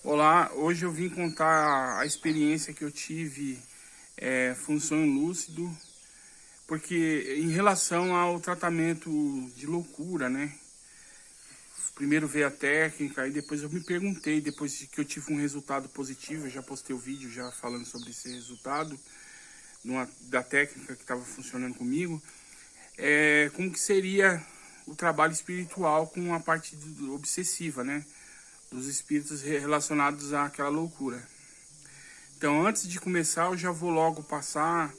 Olá, hoje eu vim contar a experiência que eu tive foi um sonho lúcido, porque em relação ao tratamento de loucura, né? Primeiro veio a técnica, e depois eu me perguntei, depois de que eu tive um resultado positivo, eu já postei o vídeo já falando sobre esse resultado, da técnica que estava funcionando comigo, como que seria o trabalho espiritual com a parte obsessiva, né? Dos espíritos relacionados àquela loucura. Então, antes de começar, eu já vou logo passar.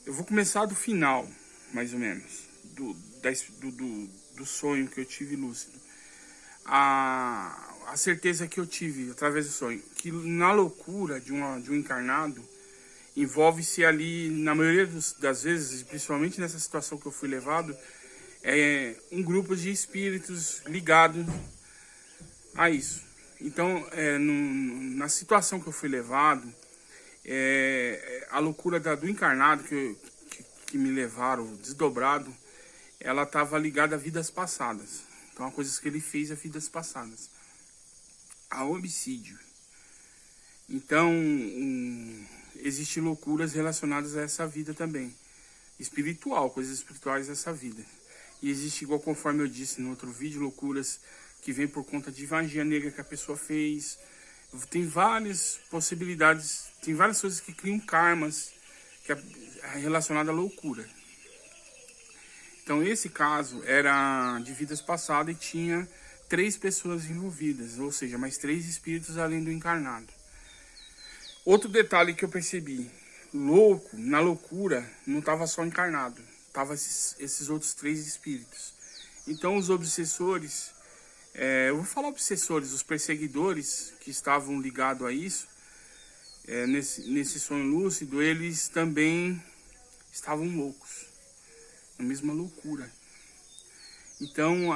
Eu vou começar do final, mais ou menos, do sonho que eu tive lúcido. A certeza que eu tive através do sonho, que na loucura de um encarnado, envolve-se ali, na maioria das vezes, principalmente nessa situação que eu fui levado, um grupo de espíritos ligados a isso. Então, na situação que eu fui levado, a loucura do encarnado que me levaram desdobrado, ela estava ligada a vidas passadas. Então, a coisas que ele fez a vidas passadas. A homicídio. Então, existem loucuras relacionadas a essa vida também. Espiritual, coisas espirituais dessa vida. E existe, igual conforme eu disse no outro vídeo, loucuras que vem por conta de magia negra que a pessoa fez. Tem várias possibilidades, tem várias coisas que criam karmas que é relacionado à loucura. Então esse caso era de vidas passadas e tinha 3 pessoas envolvidas, ou seja, mais 3 espíritos além do encarnado. Outro detalhe que eu percebi, na loucura não estava só encarnado, estavam esses outros 3 espíritos. Então os obsessores, eu vou falar obsessores, os perseguidores que estavam ligados a isso, nesse sonho lúcido, eles também estavam loucos, na mesma loucura. Então,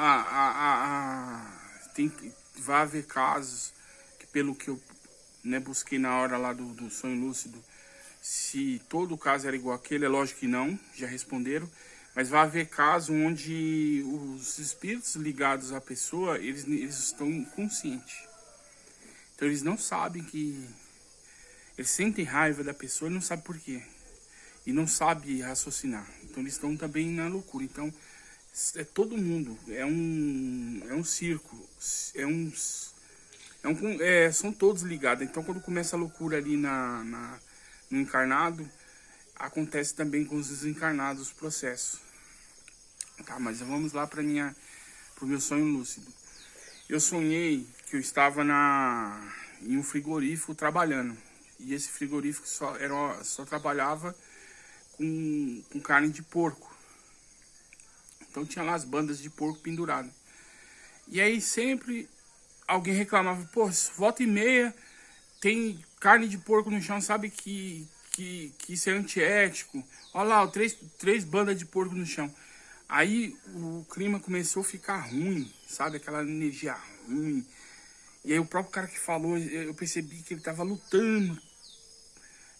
vai haver casos que, pelo que eu busquei na hora lá do sonho lúcido, se todo caso era igual àquele, é lógico que não, já responderam. Mas vai haver casos onde os espíritos ligados à pessoa, eles estão inconscientes. Então eles não sabem que... Eles sentem raiva da pessoa e não sabem por quê. E não sabem raciocinar. Então eles estão também na loucura. Então é todo mundo. É um circo. São todos ligados. Então quando começa a loucura ali no encarnado, acontece também com os desencarnados o processo. Tá, mas vamos lá para o meu sonho lúcido. Eu sonhei que eu estava em um frigorífico trabalhando. E esse frigorífico só trabalhava com carne de porco. Então tinha lá as bandas de porco penduradas. E aí sempre alguém reclamava, pô, volta e meia tem carne de porco no chão, sabe que isso é antiético. Olha lá, três bandas de porco no chão. Aí o clima começou a ficar ruim, sabe? Aquela energia ruim. E aí o próprio cara que falou, eu percebi que ele estava lutando.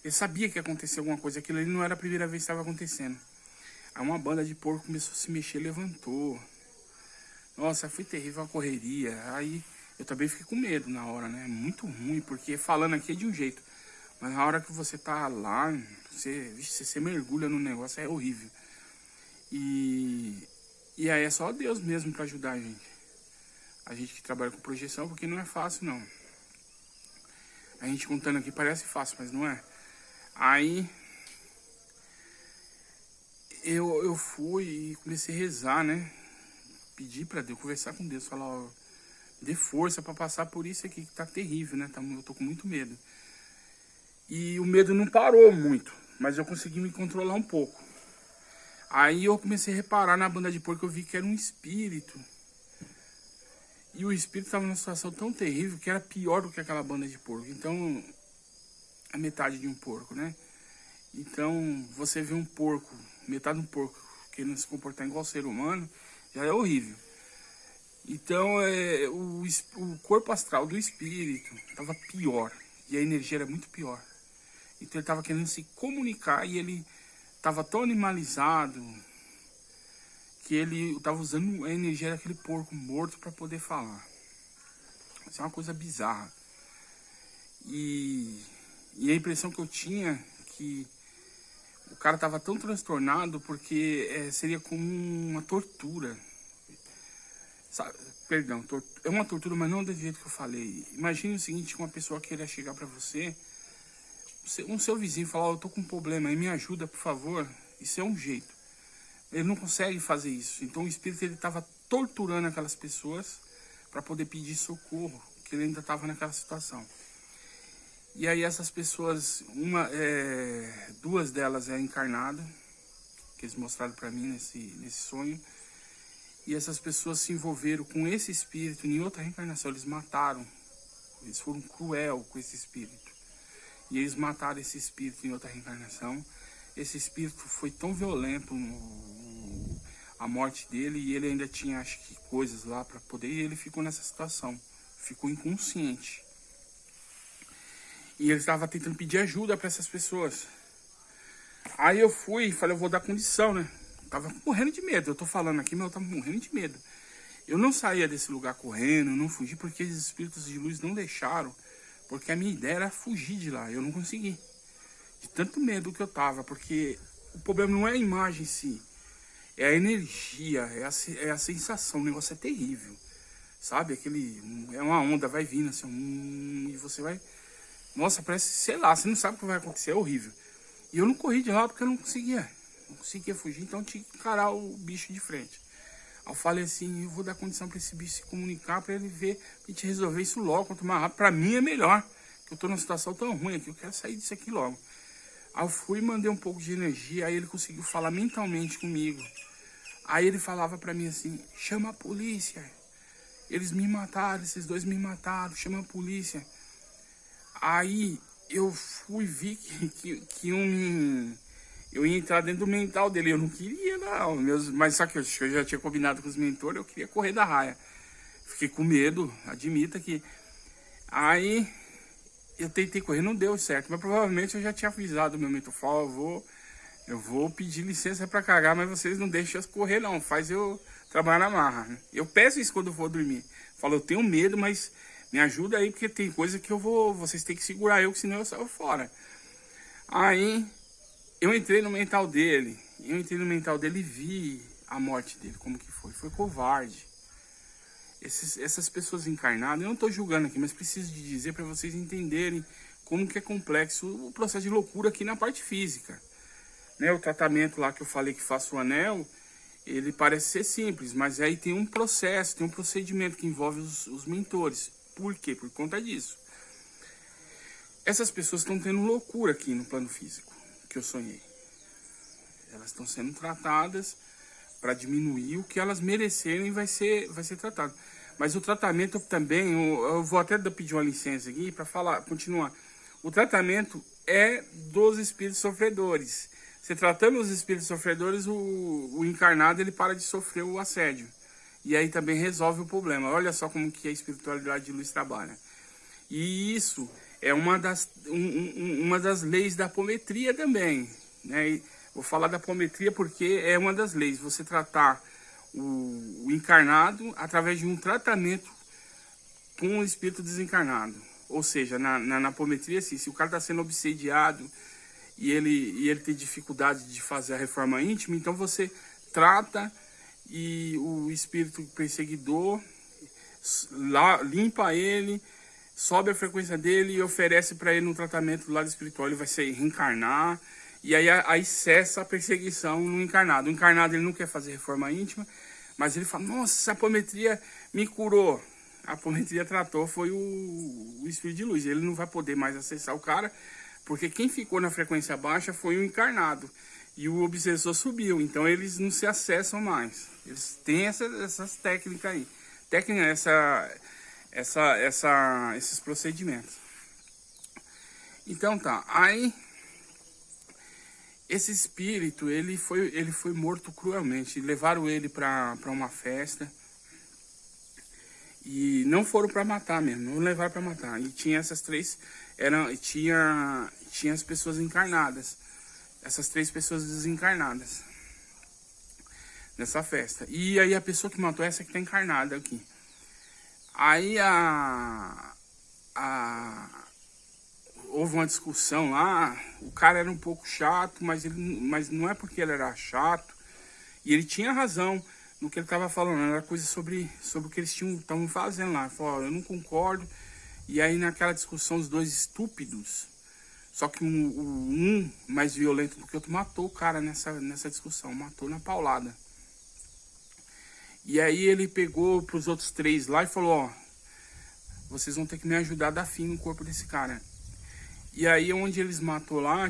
Ele sabia que ia acontecer alguma coisa. Aquilo ali não era a primeira vez que estava acontecendo. Aí uma banda de porco começou a se mexer, levantou. Nossa, foi terrível a correria. Aí eu também fiquei com medo na hora, né? Muito ruim, porque falando aqui é de um jeito. Mas na hora que você tá lá, você mergulha no negócio, é horrível. E aí é só Deus mesmo para ajudar a gente. A gente que trabalha com projeção, porque não é fácil, não. A gente contando aqui parece fácil, mas não é. Aí eu fui e comecei a rezar, né? Pedir para Deus, conversar com Deus, falar, ó, dê força para passar por isso aqui que tá terrível, né? Eu tô com muito medo. E o medo não parou muito, mas eu consegui me controlar um pouco. Aí eu comecei a reparar na banda de porco, eu vi que era um espírito. E o espírito estava numa situação tão terrível que era pior do que aquela banda de porco. Então, a metade de um porco, né? Então, você vê um porco, metade de um porco, querendo se comportar igual ser humano, já é horrível. Então, o corpo astral do espírito estava pior. E a energia era muito pior. Então, ele estava querendo se comunicar e ele estava tão animalizado que ele estava usando a energia daquele porco morto para poder falar. Isso é uma coisa bizarra. E a impressão que eu tinha que o cara tava tão transtornado porque seria como uma tortura. Sabe? Perdão, é uma tortura, mas não do jeito que eu falei. Imagine o seguinte, uma pessoa queira chegar pra você, um seu vizinho falar, eu tô com um problema aí, me ajuda, por favor. Isso é um jeito. Ele não consegue fazer isso. Então o espírito ele tava torturando aquelas pessoas para poder pedir socorro, que ele ainda estava naquela situação. E aí essas pessoas, duas delas é encarnada, que eles mostraram para mim nesse sonho. E essas pessoas se envolveram com esse espírito em outra reencarnação. Eles mataram, eles foram cruel com esse espírito. E eles mataram esse espírito em outra reencarnação. Esse espírito foi tão violento a morte dele, e ele ainda tinha, acho que, coisas lá para poder, e ele ficou nessa situação, ficou inconsciente. E ele estava tentando pedir ajuda para essas pessoas. Aí eu fui e falei, eu vou dar condição, né? Tava morrendo de medo, eu tô falando aqui, mas eu tava morrendo de medo. Eu não saía desse lugar correndo, não fugi, porque os espíritos de luz não deixaram, porque a minha ideia era fugir de lá, eu não consegui. De tanto medo que eu tava, porque o problema não é a imagem em si, é a energia, é a sensação, o negócio é terrível. Sabe, é uma onda, vai vindo assim, e você vai... Nossa, parece, sei lá, você não sabe o que vai acontecer, é horrível. E eu não corri de lá porque eu não conseguia fugir, então eu tinha que encarar o bicho de frente. Aí eu falei assim, eu vou dar condição para esse bicho se comunicar, para ele ver, pra gente resolver isso logo, quanto mais rápido. Pra mim é melhor, que eu tô numa situação tão ruim aqui, eu quero sair disso aqui logo. Aí eu fui e mandei um pouco de energia, aí ele conseguiu falar mentalmente comigo. Aí ele falava pra mim assim, chama a polícia. Eles me mataram, esses dois me mataram, chama a polícia. Aí eu fui ver que eu ia entrar dentro do mental dele. Eu não queria, não. Mas só que eu já tinha combinado com os mentores, eu queria correr da raia. Fiquei com medo, admita que... Aí eu tentei correr, não deu certo. Mas provavelmente eu já tinha avisado o meu mentor. Falou, eu vou pedir licença pra cagar, mas vocês não deixam eu correr, não. Faz eu trabalhar na marra. Eu peço isso quando eu vou dormir. Falo, eu tenho medo, mas me ajuda aí, porque tem coisa que vocês têm que segurar eu, senão eu saio fora. Aí eu entrei no mental dele. E vi a morte dele, como que foi. Foi covarde. Essas pessoas encarnadas, eu não estou julgando aqui, mas preciso de dizer para vocês entenderem como que é complexo o processo de loucura aqui na parte física. Né, o tratamento lá que eu falei que faço o anel, ele parece ser simples, mas aí tem um processo, tem um procedimento que envolve os mentores. Por quê? Por conta disso. Essas pessoas estão tendo loucura aqui no plano físico, que eu sonhei. Elas estão sendo tratadas para diminuir o que elas merecerem, vai ser tratado. Mas o tratamento também, eu vou até pedir uma licença aqui para continuar. O tratamento é dos espíritos sofredores. Se tratando os espíritos sofredores, o encarnado ele para de sofrer o assédio. E aí também resolve o problema. Olha só como que a espiritualidade de luz trabalha. E isso é uma das leis da apometria também. Né? Vou falar da apometria porque é uma das leis. Você tratar o encarnado através de um tratamento com o espírito desencarnado. Ou seja, na apometria, assim, se o cara está sendo obsediado e ele tem dificuldade de fazer a reforma íntima, então você trata e o espírito perseguidor limpa ele, sobe a frequência dele e oferece para ele um tratamento do lado espiritual. Ele vai se reencarnar e aí cessa a perseguição no encarnado. O encarnado ele não quer fazer reforma íntima, mas ele fala, nossa, essa apometria me curou. A apometria tratou, foi o espírito de luz. Ele não vai poder mais acessar o cara, porque quem ficou na frequência baixa foi o encarnado. E o obsessor subiu, então eles não se acessam mais. Eles têm essas técnicas aí. Esses procedimentos. Então tá, aí esse espírito, ele foi morto cruelmente. Levaram ele para uma festa e não foram para matar mesmo, não levaram para matar. E tinha essas três, tinha as pessoas encarnadas, essas três pessoas desencarnadas nessa festa. E aí a pessoa que matou essa que tá encarnada aqui. Aí houve uma discussão lá, o cara era um pouco chato, mas não é porque ele era chato, e ele tinha razão no que ele estava falando, era coisa sobre o que eles estavam fazendo lá. Ele falou, ó, eu não concordo, e aí naquela discussão os dois estúpidos, só que um mais violento do que o outro, matou o cara nessa discussão, matou na paulada. E aí ele pegou pros outros 3 lá e falou, ó, vocês vão ter que me ajudar a dar fim no corpo desse cara. E aí onde eles matou lá,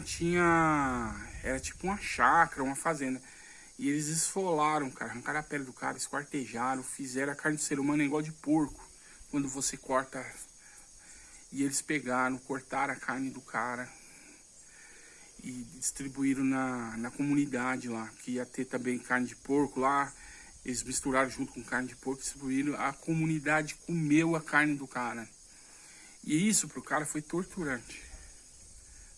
era tipo uma chácara, uma fazenda. E eles esfolaram, cara, arrancaram a pele do cara, esquartejaram, fizeram a carne do ser humano igual de porco. Quando você corta. E eles pegaram, cortaram a carne do cara e distribuíram na comunidade lá, que ia ter também carne de porco lá. Eles misturaram junto com carne de porco, distribuíram. A comunidade comeu a carne do cara. E isso pro cara foi torturante.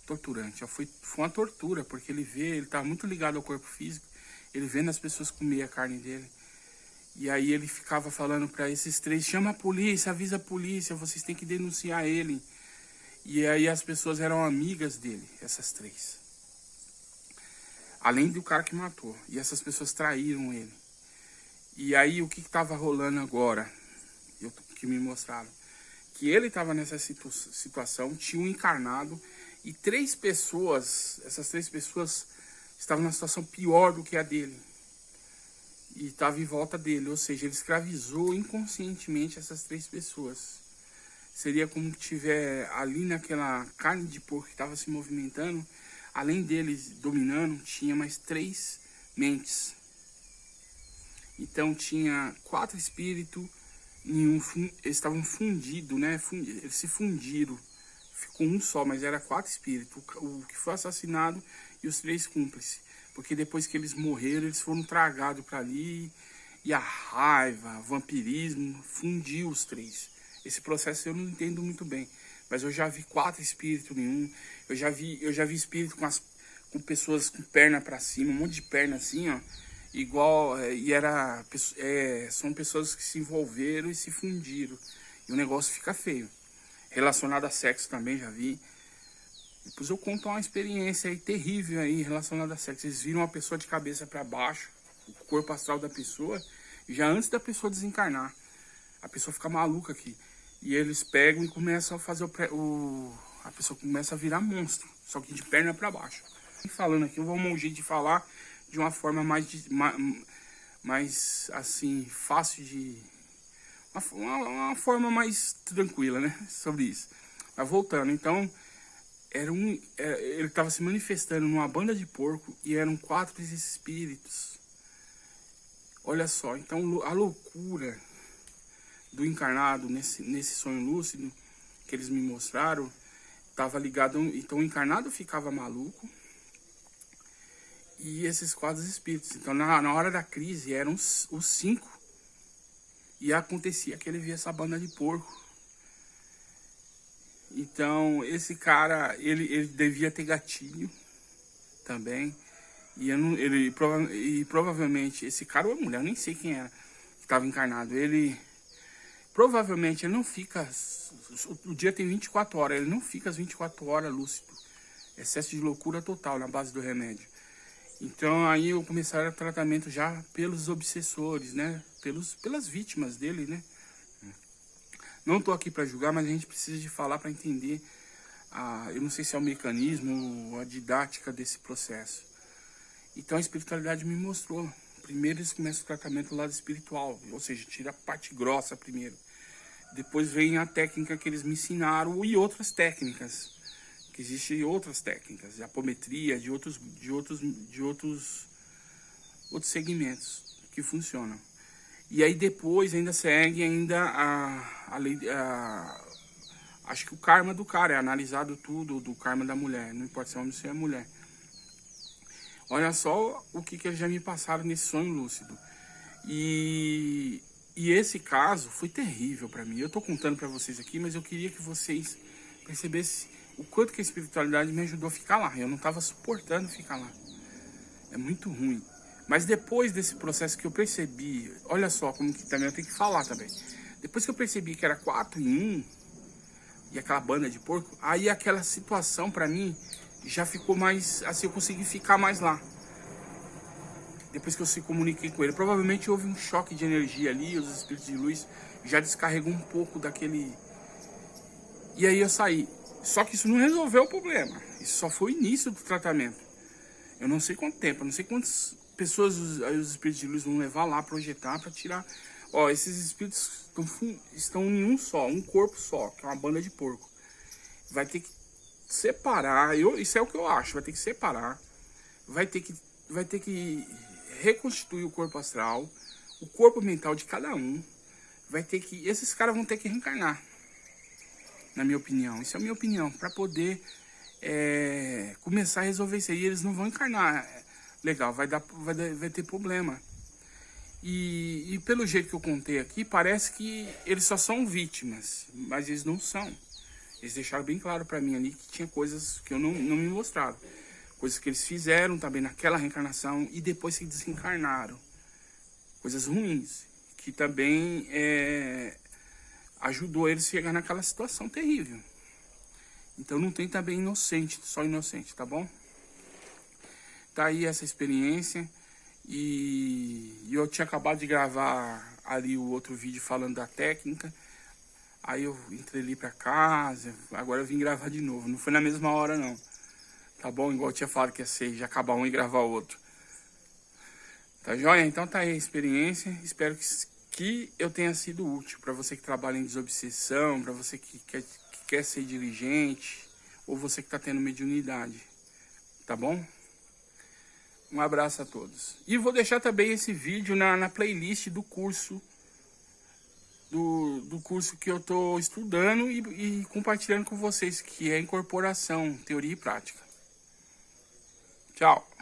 Torturante. Foi uma tortura, porque ele tava muito ligado ao corpo físico. Ele vendo as pessoas comer a carne dele. E aí ele ficava falando para esses 3, chama a polícia, avisa a polícia, vocês têm que denunciar ele. E aí as pessoas eram amigas dele, essas 3. Além do cara que matou. E essas pessoas traíram ele. E aí o que estava rolando agora, que me mostraram, que ele estava nessa situação, tinha um encarnado e 3 pessoas, essas 3 pessoas estavam numa situação pior do que a dele. E estava em volta dele, ou seja, ele escravizou inconscientemente essas 3 pessoas. Seria como que tiver ali naquela carne de porco que estava se movimentando, além deles dominando, tinha mais 3 mentes. Então tinha 4 espíritos, eles estavam fundidos, né? Eles se fundiram, ficou um só, mas era 4 espíritos, o que foi assassinado e os 3 cúmplices. Porque depois que eles morreram, eles foram tragados para ali, e a raiva, o vampirismo, fundiu os 3. Esse processo eu não entendo muito bem, mas eu já vi 4 espíritos em um, eu já vi espírito com pessoas com perna para cima, um monte de perna assim, ó. Igual, são pessoas que se envolveram e se fundiram. E o negócio fica feio. Relacionado a sexo também, já vi. Depois eu conto uma experiência aí terrível aí relacionada a sexo. Eles viram uma pessoa de cabeça para baixo, o corpo astral da pessoa, já antes da pessoa desencarnar. A pessoa fica maluca aqui. E eles pegam e começam a fazer a pessoa começa a virar monstro, só que de perna para baixo. Falando aqui, eu vou um jeito de falar de uma forma mais assim, fácil de... Uma forma mais tranquila, né? Sobre isso. Mas voltando, então, ele estava se manifestando numa banda de porco e eram 4 espíritos. Olha só, então a loucura do encarnado nesse sonho lúcido que eles me mostraram, estava ligado... Então o encarnado ficava maluco, e esses 4 espíritos. Então, na hora da crise, eram os 5. E acontecia que ele via essa banda de porco. Então, esse cara, ele devia ter gatilho também. E provavelmente, esse cara ou a mulher, eu nem sei quem era, que estava encarnado. Provavelmente, ele não fica... O dia tem 24 horas, ele não fica as 24 horas lúcido. Excesso de loucura total na base do remédio. Então aí eu começaram o tratamento já pelos obsessores, né? Pelas vítimas dele, né? Não tô aqui para julgar, mas a gente precisa de falar para entender, eu não sei se é o mecanismo, a didática desse processo. Então a espiritualidade me mostrou. Primeiro eles começam o tratamento do lado espiritual, ou seja, tira a parte grossa primeiro. Depois vem a técnica que eles me ensinaram e outras técnicas. Que existem outras técnicas, de apometria, de outros segmentos que funcionam. E aí depois ainda segue a lei, acho que o karma do cara, é analisado tudo do karma da mulher, não importa se é homem ou se é mulher. Olha só o que já me passaram nesse sonho lúcido. E esse caso foi terrível para mim. Eu tô contando para vocês aqui, mas eu queria que vocês percebessem o quanto que a espiritualidade me ajudou a ficar lá. Eu não estava suportando ficar lá. É muito ruim. Mas depois desse processo que eu percebi... Olha só como que também eu tenho que falar também. Depois que eu percebi que era 4 em 1... e aquela banda de porco, aí aquela situação pra mim já ficou mais, assim, eu consegui ficar mais lá. Depois que eu se comuniquei com ele, provavelmente houve um choque de energia ali, os espíritos de luz já descarregou um pouco daquele... E aí eu saí. Só que isso não resolveu o problema, isso só foi o início do tratamento. Eu não sei quanto tempo, eu não sei quantas pessoas os espíritos de luz vão levar lá, projetar pra tirar... Ó, esses espíritos estão em um só, um corpo só, que é uma banda de porco. Vai ter que separar, isso é o que eu acho, vai ter que separar, vai ter que reconstituir o corpo astral, o corpo mental de cada um, esses caras vão ter que reencarnar, na minha opinião, isso é a minha opinião, para poder começar a resolver isso aí. Eles não vão encarnar, legal, vai ter problema. E pelo jeito que eu contei aqui, parece que eles só são vítimas, mas eles não são. Eles deixaram bem claro pra mim ali que tinha coisas que eu não me mostraram. Coisas que eles fizeram também naquela reencarnação e depois que desencarnaram. Coisas ruins, que também ajudou eles a chegar naquela situação terrível. Então não tem também inocente, só inocente, tá bom? Tá aí essa experiência. E eu tinha acabado de gravar ali o outro vídeo falando da técnica. Aí eu entrei ali pra casa, agora eu vim gravar de novo. Não foi na mesma hora não, tá bom? Igual eu tinha falado que ia ser, já acabar um e gravar o outro. Tá joia? Então tá aí a experiência. Espero que eu tenha sido útil pra você que trabalha em desobsessão, pra você que quer ser dirigente, ou você que tá tendo mediunidade, tá bom? Um abraço a todos. E vou deixar também esse vídeo na playlist do curso do curso que eu estou estudando e compartilhando com vocês, que é Incorporação, Teoria e Prática. Tchau.